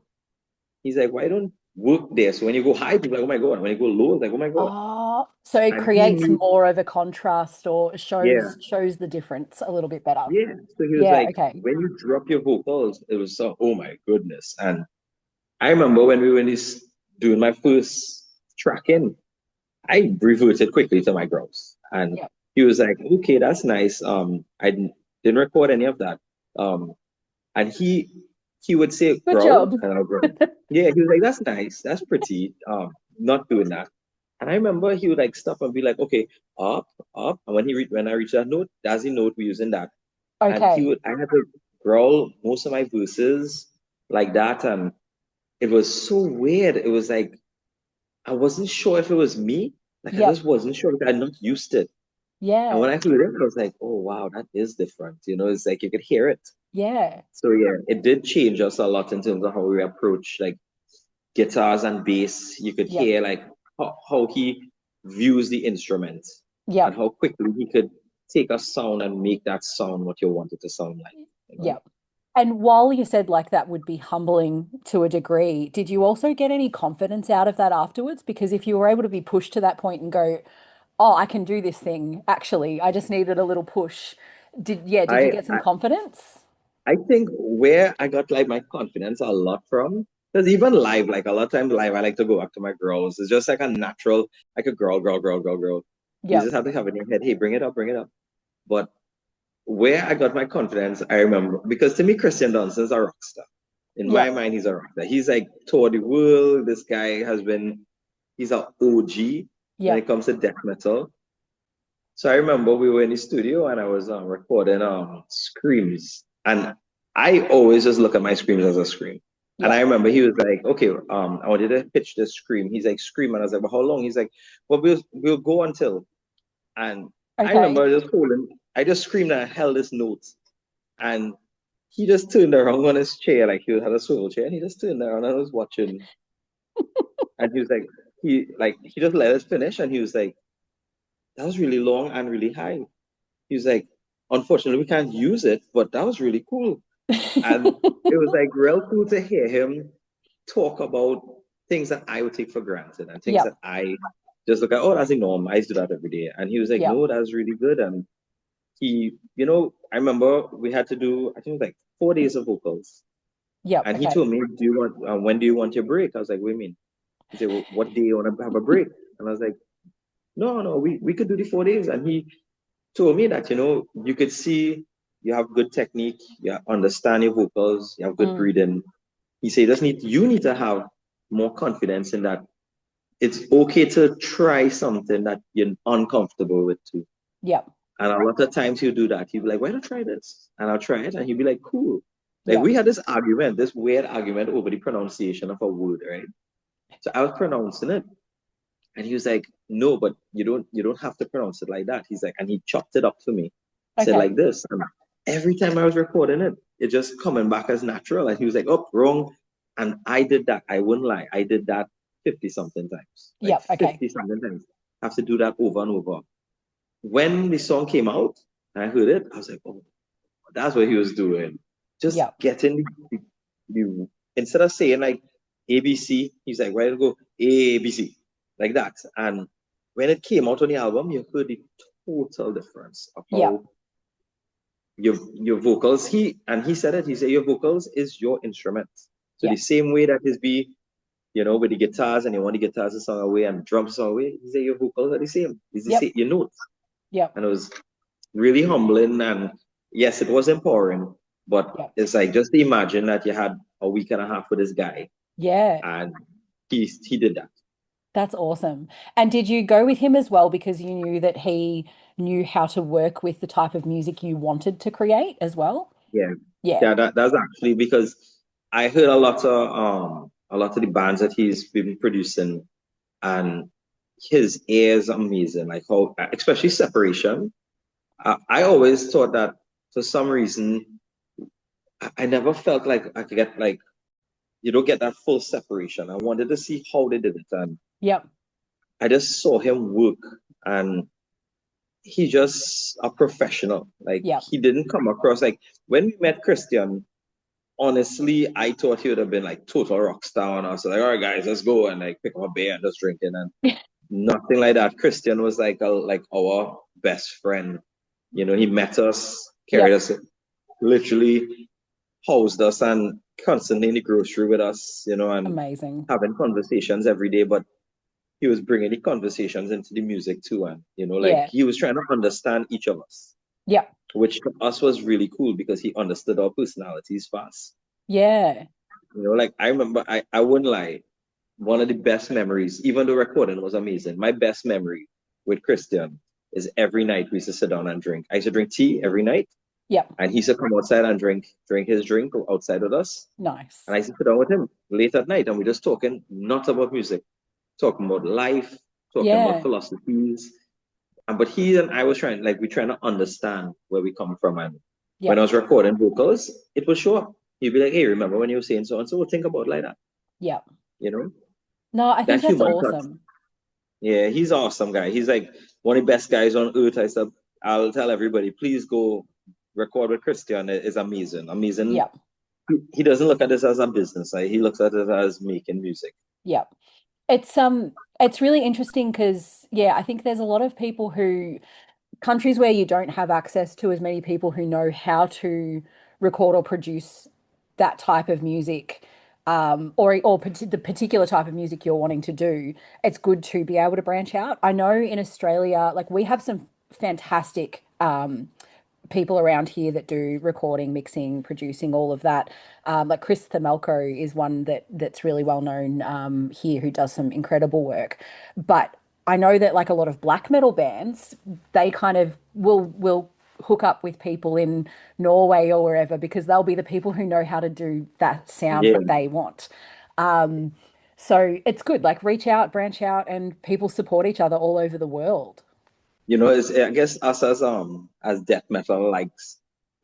He's like, why don't work there? So when you go high, people are like, oh my God. When you go low, it's like, oh my God. So it And he creates knew, more of a contrast or yeah. shows the difference a little bit better. Yeah. So he was Yeah, like, okay. when you drop your vocals, it was so, oh my goodness. And I remember when we were in this doing my first tracking, I reverted quickly to my growls. And Yeah. he was like, okay, that's nice. I didn't record any of that. Um, and he would say Good growl, job. and I'll growl. Yeah, he was like, that's nice, that's pretty. Not doing that. And I remember he would like stop and be like, okay, up, up. And when I reach that note, that's the note we're using that. And Okay. I had to growl most of my verses like that. And it was so weird. It was like, I wasn't sure if it was me. Like, I Yep. just wasn't sure because I'd not used it. And when Yeah. I heard it, I was like, oh, wow, that is different. It's like you could hear it. Yeah. So, yeah, it did change us a lot in terms of how we approach like guitars and bass. You could Yep. hear like how he views the instrument and Yep. how quickly he could take a sound and make that sound what you want it to sound like, you know? Yep. And while you said like that would be humbling to a degree, did you also get any confidence out of that afterwards? Because if you were able to be pushed to that point and go, oh, I can do this thing, actually, I just needed a little push. Did you I, get some I confidence? I think where I got like my confidence a lot from, because even live, like a lot of times live, I like to go up to my girls. It's just like a natural, like a girl, girl, girl, girl, girl. You just Yep. have to have it in your head. Hey, bring it up, bring it up. But where I got my confidence, I remember because to me, Christian Dunstan's a rock star. In my Yep. mind, he's a rock star. He's like toured the world. This guy has been, he's an OG when it Yep. comes to death metal. So I remember we were in the studio and I was recording screams, and I always just look at my screams as a scream. And I Yep. remember he was like, "Okay, I wanted to pitch this scream." He's like, "Scream," and I was like, "But how long?" He's like, "Well, we'll go until." And I Okay. remember just holding, I just screamed and I held this note, and he just turned around on his chair like he had a swivel chair, and he just turned around and was watching, and he was like, he just let us finish, and he was like, "That was really long and really high." He was like, unfortunately, we can't use it, but that was really cool. And it was like real cool to hear him talk about things that I would take for granted and things that Yep. I just look at, oh, that's a norm. I used to do that every day. And he was like, Yep. no, that was really good. And I remember we had to do, I think it was like 4 days of vocals. Yep. And he Okay. told me, when do you want your break? I was like, what do you mean? He said, well, what day you want to have a break? And I was like, no, no, we could do the 4 days. And he told me that you could see you have good technique, you understand your vocals, you have good Mm. breathing. He said you need to have more confidence in that it's okay to try something that you're uncomfortable with too. Yep. And a lot of times he'll do that. He'll be like, why don't try this? And I'll try it, and he'll be like, cool. Like Yep. we had this argument, this weird argument over the pronunciation of a word, right? So I was pronouncing it, and he was like, no, but you don't have to pronounce it like that. He's like, and he chopped it up for me, said Okay. like this. And every time I was recording it, it just coming back as natural. And he was like, oh, wrong. And I did that. I wouldn't lie. I did that 50 something times. Like Yep. Okay. 50 something times. I have to do that over and over. When the song came out and I heard it, I was like, oh, that's what he was doing. Just Yep. getting instead of saying like ABC, he's like, why don't go ABC? Like that. And when it came out on the album, you heard the total difference of Yep. how your vocals, he said it, he said your vocals is your instrument. So the Yep. same way that is with the guitars and you want the guitars to sound away and drums to sound away, he said your vocals are the same. It's the same, Yep. your notes. Yep. And it was really humbling. And yes, it was empowering, but Yep. it's like just imagine that you had a week and a half with this guy Yeah. and he did that. That's awesome. And did you go with him as well because you knew that he knew how to work with the type of music you wanted to create as well? Yeah. Yeah. Yeah, that's actually because I heard a lot of the bands that he's been producing, and his ear is amazing. Like how, especially Separation. I always thought that for some reason I never felt like I could get like you don't get that full separation. I wanted to see how they did it, and Yep. I just saw him work, and he just a professional. Like Yep. he didn't come across like when we met Christian. Honestly, I thought he would have been like total rock star, and I was like, all right, guys, let's go and like pick up a beer and just drinking, and nothing like that. Christian was like our best friend. He met us, carried Yep. us, literally housed us, and constantly in the grocery with us, and Amazing. having conversations every day. But he was bringing the conversations into the music too, and like Yeah. he was trying to understand each of us, Yep. which to us was really cool because he understood our personalities fast. Yeah. Like I remember, I wouldn't lie, one of the best memories, even though recording was amazing, my best memory with Christian is every night we used to sit down and drink. I used to drink tea every night, Yep. and he used to come outside and drink his drink outside with us. Nice. And I used to sit down with him late at night, and we're just talking, not about music, talking about life, talking about Yeah. philosophies. But he and I was we're trying to understand where we come from. And when I Yep. was recording vocals, it would show up. He'd be like, hey, remember when you were saying so and so? Think about it like that, Yep. you know? No, I That think that's human touch. awesome. Yeah, he's an awesome guy. He's like one of the best guys on earth. I'll tell everybody, please go record with Christian. It is amazing. Amazing. Yep. He doesn't look at this as a business. He looks at it as making music. Yep. It's really interesting because yeah, I think there's a lot of people who countries where you don't have access to as many people who know how to record or produce that type of music, the particular type of music you're wanting to do, it's good to be able to branch out. I know in Australia, like we have some fantastic people around here that do recording, mixing, producing, all of that. Like Chris Themelko is one that's really well known here who does some incredible work. But I know that like a lot of black metal bands, they kind of will hook up with people in Norway or wherever because they'll be the people who know how to do that sound Yeah. that they want. Um, so it's good, like reach out, branch out, and people support each other all over the world. It's, I guess us as death metal likes.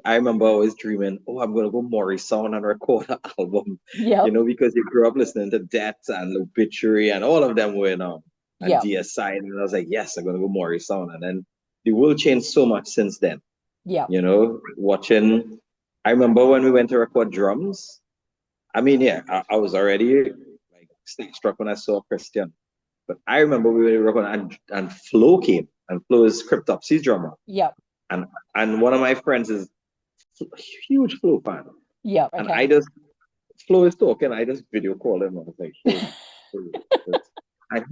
I remember always dreaming, oh, I'm gonna go Morrison and record an album, Yep, because you grew up listening to Death and Obituary and all of them were and yep, DSI, and I was like, yes, I'm gonna go Morrison, and then the world changed so much since then. yep, Watching. I remember when we went to record drums. I mean, yeah, I was already like struck when I saw Christian. But I remember we were recording and Flo came, and Flo is Cryptopsy's drummer. yep, And one of my friends is a huge Flo fan. yep. And Okay. Flo is talking, I just video called him. I was like, hey,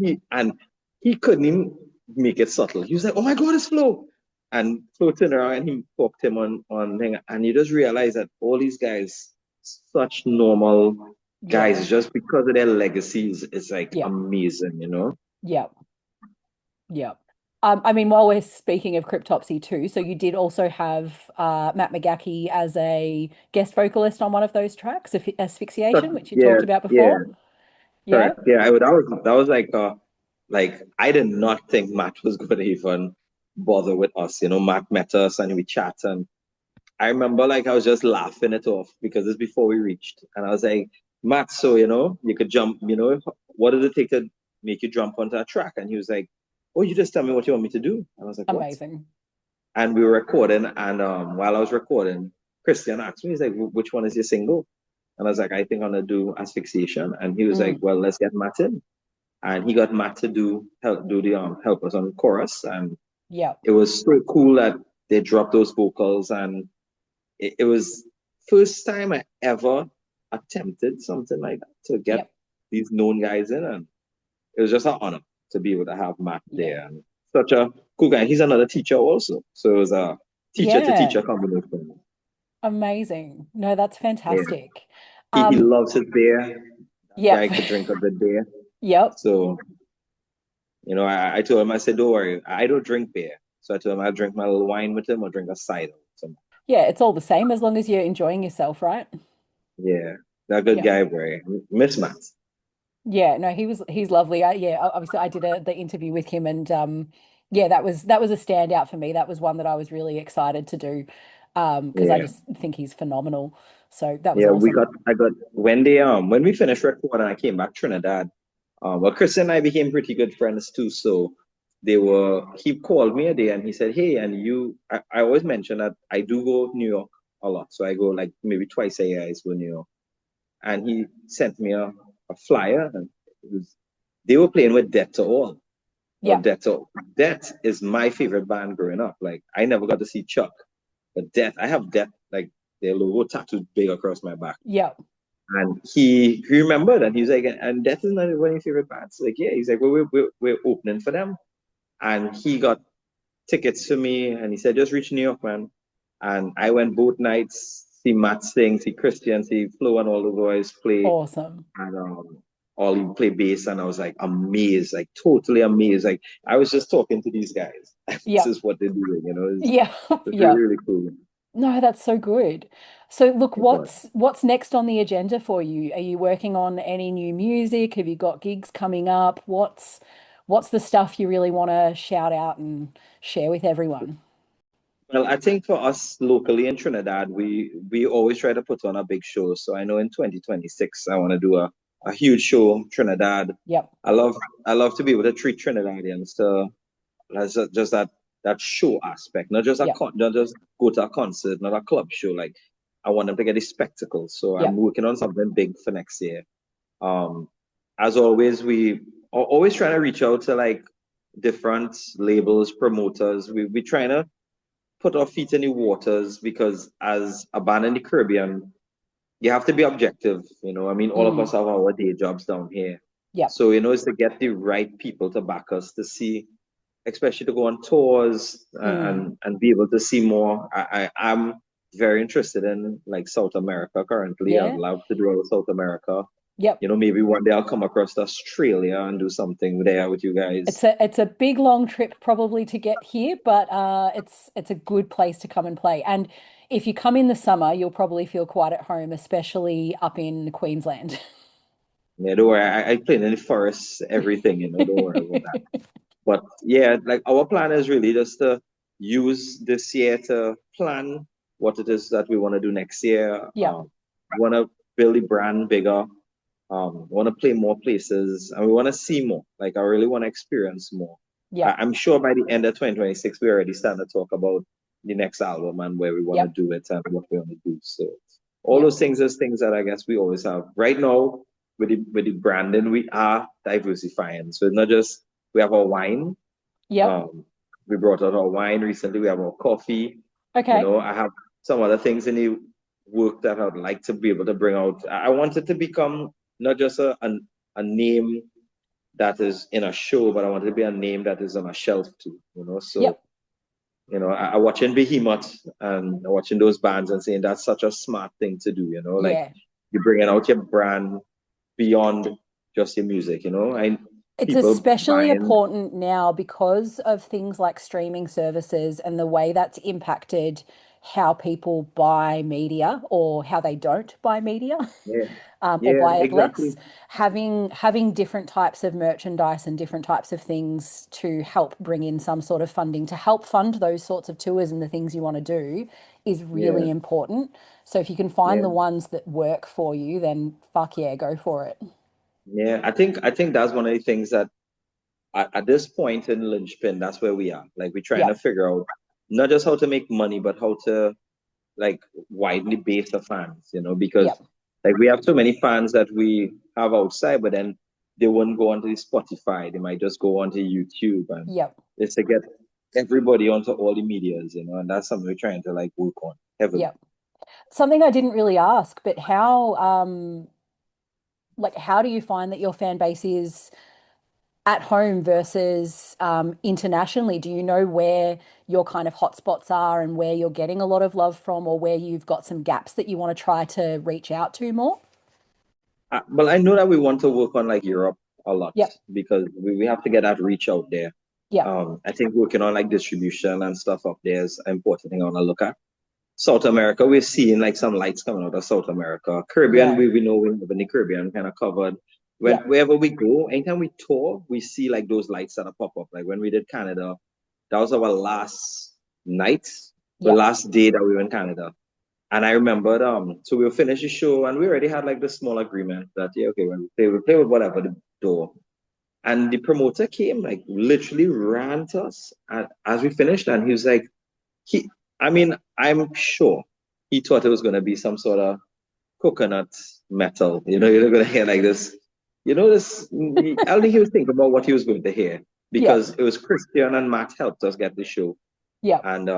hey. And he couldn't even make it subtle. He was like, oh my God, it's Flo. And Flo turned around and he poked him on thing. And you just realize that all these guys, such normal Yeah, guys, just because of their legacies, is like yep, amazing. yep, yep. I mean, while we're speaking of Cryptopsy too, so you did also have Matt McGachy as a guest vocalist on one of those tracks, Asphyxiation, which you Yeah, talked about yeah, before. Yeah. correct. Yeah, that was like I did not think Matt was going to even bother with us. Matt met us and we chat, and I remember like I was just laughing it off because it's before we reached, and I was like, Matt, so you could jump. What does it take to make you jump onto a track? And he was like, oh, you just tell me what you want me to do. And I was like, what? Amazing. And we were recording, and while I was recording, Christian asked me, he's like, which one is your single? And I was like, I think I'm gonna do Asphyxiation. And he was like, Mm, well, let's get Matt in. And he got Matt to help us on the chorus. And yep, it was so cool that they dropped those vocals, and it was first time I ever attempted something like that to get yep, these known guys in, and it was just an honor to be able to have Matt yeah, there. And such a cool guy. He's another teacher also, so it was a teacher to yeah. teacher combination. Amazing. No, that's Yeah, fantastic. he Um, loves his beer. That yep, guy could drink a good beer. yep. So I told him, I said, don't worry, I don't drink beer. So I told him I'll drink my little wine with him or drink a cider. So Yeah, it's all the same as long as you're enjoying yourself, right? yeah, that good Yeah. guy, bro. Miss Matt. Yeah, no, he's lovely. Obviously I did the interview with him and yeah, that was a standout for me. That was one that I was really excited to do because I Yeah. just think he's phenomenal. So that was Yeah, awesome. I got when we finished recording, I came back Trinidad. Well, Chris and I became pretty good friends too. So he called me a day and he said, hey, and I always mention that I do go New York a lot. So I go like maybe twice a year, I go to New York. And he sent me a flyer, and they were playing with Death to All. Or Yeah. Death to All. Death is my favorite band growing up. Like I never got to see Chuck, but Death, I have Death, like their logo tattooed big across my back. Yeah. And he remembered, and he was like, and Death is not one of your favorite bands. Like, yeah, he's like, well, we're opening for them. And he got tickets for me, and he said, just reach New York, man. And I went both nights, see Matt sing, see Christian, see Flo and all the boys play, Awesome. and all he play bass, and I was like amazed, like totally amazed. Like I was just talking to these guys. This Yeah. is what they're doing. Yeah. It's Yeah. really, really cool. No, that's so good. So look, It was. what's next on the agenda for you? Are you working on any new music? Have you got gigs coming up? What's the stuff you really want to shout out and share with everyone? Well, I think for us locally in Trinidad, we always try to put on a big show. So I know in 2026, I want to do a huge show in Trinidad. Yep. I love I love to be able to treat Trinidadians to as just that show aspect, Yep. not just go to a concert, not a club show. Like I want them to get a spectacle. So I'm Yep. working on something big for next year. Um, as always, we are always trying to reach out to like different labels, promoters. We trying to put our feet in the waters because as a band in the Caribbean, you have to be objective. I mean, all of Mm, us have our day jobs down here. yep. So, it's to get the right people to back us to see, especially to go on tours Mm, and be able to see more. I'm very interested in like South America currently. I'd yeah. love to do South America. Yep. Maybe one day I'll come across Australia and do something there with you It's guys. a big long trip probably to get here, but it's a good place to come and play. And if you come in the summer, you'll probably feel quite at home, especially up in Queensland. Yeah, don't worry. I play in the forest, everything, don't worry about that. But yeah, like our plan is really just to use this year to plan what it is that we want to do next year. Yep. Want to build the brand bigger. Want to play more places, and we want to see more. Like I really want to experience more. Yep. I'm sure by the end of 2026, we already start to talk about the next album and where we want to Yep. do it and what we want to do. So all Yep. those things is things that I guess we always have. Right now, with the branding, we are diversifying. So it's not just we have our wine. Yep. Um, we brought out our wine recently. We have our coffee. Okay. I have some other things in the work that I'd like to be able to bring out. I want it to become not just a name that is in a show, but I want it to be a name that is on a shelf too. So, Yep. I watching Behemoth and watching those bands and saying that's such a smart thing to do. Like Yeah. you're bringing out your brand beyond just your music, and It's people especially buying. important now because of things like streaming services and the way that's impacted how people buy media or how they don't buy media. Yeah, Or yeah, buy it less. exactly. Having different types of merchandise and different types of things to help bring in some sort of funding to help fund those sorts of tours and the things you want to do is Yeah, really important. So if you can find yeah, the ones that work for you, then fuck yeah, go for it. yeah. I think that's one of the things that at this point in Lynchpin, that's where we are. Like we're trying to Yep. figure out not just how to make money, but how to like widely base the fans, because Yep. like we have so many fans that we have outside, but then they won't go onto the Spotify. They might just go onto YouTube and Yep. it's to get everybody onto all the medias, and that's something we're trying to like work on heavily. Yep. Something I didn't really ask, but how do you find that your fan base is at home versus internationally? Do you know where your kind of hotspots are and where you're getting a lot of love from, or where you've got some gaps that you want to try to reach out to more? Well, I know that we want to work on like Europe a lot Yep. because we have to get that reach out there. Yep. I think working on like distribution and stuff up there is an important thing I want to look at. South America, we're seeing like some lights coming out of South America. Caribbean, Yeah. we know we have in the Caribbean kind of covered. Yep. Wherever we go, anytime we tour, we see like those lights that pop up. Like when we did Canada, that was our last night, the Yep. last day that we were in Canada. And I remembered, so we'll finish the show and we already had like the small agreement that, yeah, okay, when we play with whatever the door. And the promoter came, like literally ran to us as we finished, and he was like, he, I mean, I'm sure he thought it was going to be some sort of coconut metal. You're going to hear like this. This, I don't think he was thinking about what he was going to hear Yep. because it was Christian and Matt helped us get the show. Yep. And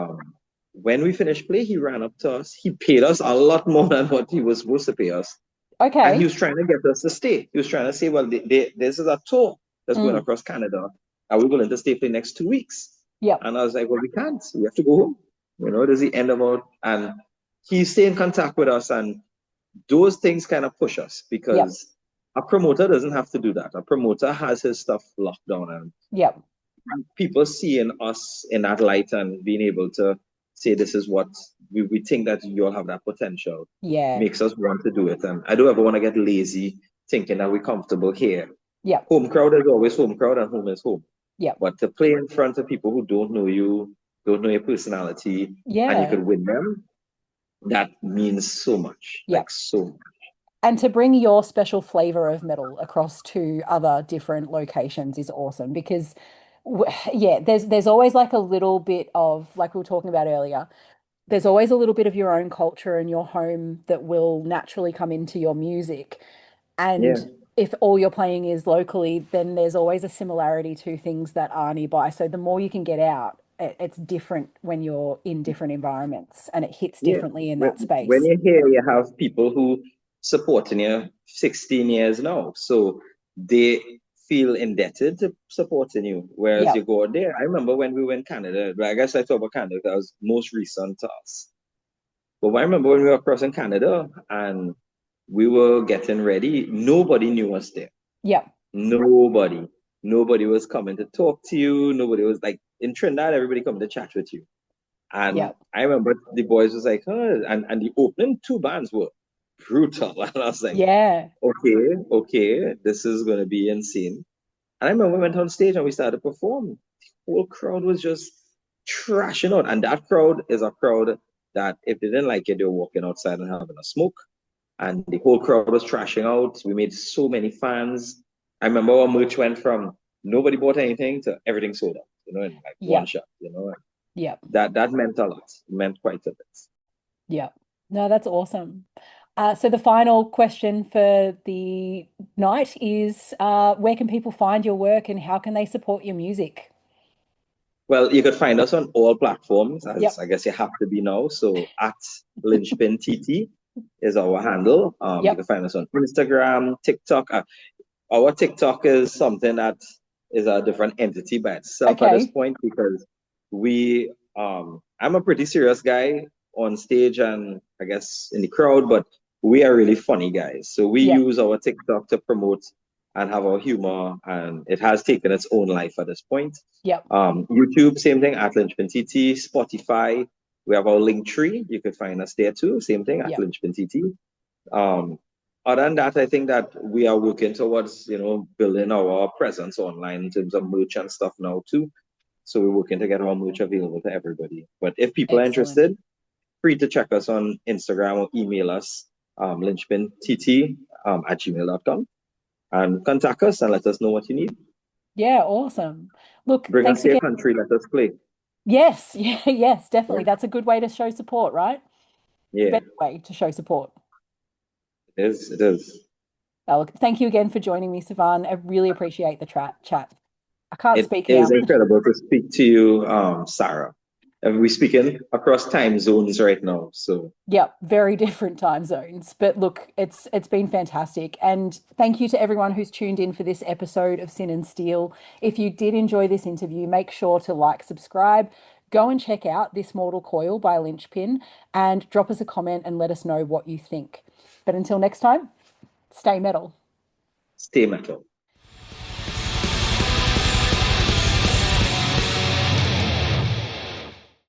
when we finished play, he ran up to us. He paid us a lot more than what he was supposed to pay us. And he Okay. was trying to get us to stay. He was trying to say, well, this is a tour that's going Mm. across Canada. Are we willing to stay for the next 2 weeks? Yep. And I was like, well, we can't. We have to go home. This is the end of our. And he stayed in contact with us. And those things kind of push us Yep. because a promoter doesn't have to do that. A promoter has his stuff locked down. And Yep. people seeing us in that light and being able to say this is what we think that you'll have that potential Yeah. makes us want to do it. And I don't ever want to get lazy thinking that we're comfortable here. Yep. Home crowd is always home crowd and home is home. Yep. But to play in front of people who don't know you, don't know your personality, and you Yeah. could win them, that means so much. Yep. Like so much. And to bring your special flavor of metal across to other different locations is awesome because yeah, there's always like a little bit of, like we were talking about earlier, there's always a little bit of your own culture and your home that will naturally come into your music. And Yeah. if all you're playing is locally, then there's always a similarity to things that are nearby. So the more you can get out, it's different when you're in different environments and it hits Yeah. differently in When, that when space. you're here, you have people who supporting you 16 years now. So they feel indebted to supporting you. Whereas Yeah. you go out there. I remember when we were in Canada, but I guess I talk about Canada, that was most recent to us. But I remember when we were across in Canada and we were getting ready, nobody knew us there. Yeah. Nobody. Nobody was coming to talk to you. Nobody was like in Trinidad, everybody come to chat with you. Yeah. And I remember the boys was like, huh, and the opening two bands were brutal. And I was like, Yeah. okay, okay, this is gonna be insane. And I remember we went on stage and we started to perform. The whole crowd was just trashing out. And that crowd is a crowd that if they didn't like it, they were walking outside and having a smoke. And the whole crowd was trashing out. We made so many fans. I remember our merch went from nobody bought anything to everything sold out, in like one Yeah. shot, Yeah. That meant a lot. It meant quite a bit. Yeah. No, that's awesome. So the final question for the night is where can people find your work and how can they support your music? Well, you could find us on all platforms, as Yep. I guess you have to be now. So at Lynchpin TT is our handle. You can Yep. find us on Instagram, TikTok. Our TikTok is something that is a different entity by itself at this Okay. point because I'm a pretty serious guy on stage and I guess in the crowd, but we are really funny guys. So we Yep. use our TikTok to promote and have our humor, and it has taken its own life at this point. Yep. YouTube, same thing at Lynchpin TT. Spotify, we have our link tree. You could find us there too. Same thing at Yep. Lynchpin TT. Um, Other than that, I think that we are working towards, building our presence online in terms of merch and stuff now too. So we're working to get our merch available to everybody. But if people are Excellent. interested, free to check us on Instagram or email us, lynchpintt at gmail.com, and contact us and let us know what you need. Yeah, awesome. Look, Bring us thanks to your again. country, let us play. Yes, yeah, yes, Yeah, definitely. That's a good way to show support, right? yeah, Best way to show support. it is. It is. Look, thank you again for joining me, Sievan. I really appreciate the chat. I can't It speak is now. incredible to speak to you, Sarah. And we're speaking across time zones right now. So Yep, very different time zones. But look, it's been fantastic. And thank you to everyone who's tuned in for this episode of Sin and Steel. If you did enjoy this interview, make sure to like, subscribe, go and check out This Mortal Coil by Lynchpin, and drop us a comment and let us know what you think. But until next time, stay metal. stay metal.